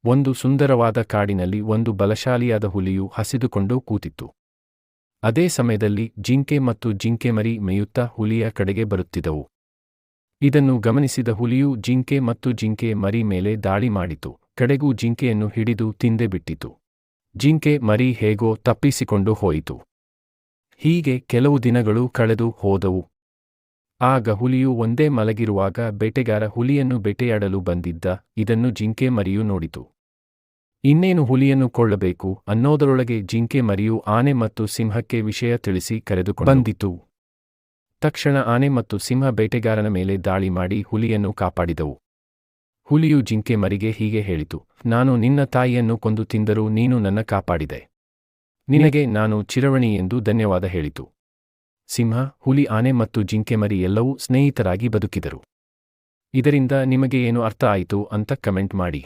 ಒಂದು ಸುಂದರವಾದ ಕಾಡಿನಲ್ಲಿ ಒಂದು ಬಲಶಾಲಿಯಾದ ಹುಲಿಯು ಹಸಿದುಕೊಂಡು ಕೂತಿತ್ತು. ಅದೇ ಸಮಯದಲ್ಲಿ ಜಿಂಕೆ ಮತ್ತು ಜಿಂಕೆಮರಿ ಮೇಯುತ್ತಾ ಹುಲಿಯ ಕಡೆಗೆ ಬರುತ್ತಿದ್ದವು. ಇದನ್ನು ಗಮನಿಸಿದ ಹುಲಿಯು ಜಿಂಕೆ ಮತ್ತು ಜಿಂಕೆ ಮರಿ ಮೇಲೆ ದಾಳಿ ಮಾಡಿತು. ಕಡೆಗೂ ಜಿಂಕೆಯನ್ನು ಹಿಡಿದು ತಿಂದೇ ಬಿಟ್ಟಿತು. ಜಿಂಕೆ ಮರಿ ಹೇಗೋ ತಪ್ಪಿಸಿಕೊಂಡು ಹೋಯಿತು. ಹೀಗೆ ಕೆಲವು ದಿನಗಳು ಕಳೆದು ಹೋದವು. ಆಗ ಹುಲಿಯು ಒಂದೇ ಮಲಗಿರುವಾಗ ಬೇಟೆಗಾರ ಹುಲಿಯನ್ನು ಬೇಟೆಯಾಡಲು ಬಂದಿದ್ದ. ಇದನ್ನು ಜಿಂಕೆ ಮರಿಯು ನೋಡಿತು. ಇನ್ನೇನು ಹುಲಿಯನ್ನು ಕೊಳ್ಳಬೇಕು ಅನ್ನೋದರೊಳಗೆ ಜಿಂಕೆ ಮರಿಯು ಆನೆ ಮತ್ತು ಸಿಂಹಕ್ಕೆ ವಿಷಯ ತಿಳಿಸಿ ಕರೆದುಕೊಂಡು ಬಂದಿತು. ತಕ್ಷಣ ಆನೆ ಮತ್ತು ಸಿಂಹ ಬೇಟೆಗಾರನ ಮೇಲೆ ದಾಳಿ ಮಾಡಿ ಹುಲಿಯನ್ನು ಕಾಪಾಡಿದವು. ಹುಲಿಯು ಜಿಂಕೆ ಮರಿಗೆ ಹೀಗೆ ಹೇಳಿತು, ನಾನು ನಿನ್ನ ತಾಯಿಯನ್ನು ಕೊಂದು ತಿಂದರೂ ನೀನು ನನ್ನ ಕಾಪಾಡಿದೆ. ನಿನಗೆ ನಾನು ಚಿರಋಣಿ ಎಂದು ಧನ್ಯವಾದ ಹೇಳಿತು. ಸಿಂಹ, ಹುಲಿ, ಆನೆ ಮತ್ತು ಜಿಂಕೆಮರಿ ಎಲ್ಲವೂ ಸ್ನೇಹಿತರಾಗಿ ಬದುಕಿದರು. ಇದರಿಂದ ನಿಮಗೆ ಏನು ಅರ್ಥ ಆಯಿತು ಅಂತ ಕಮೆಂಟ್ ಮಾಡಿ.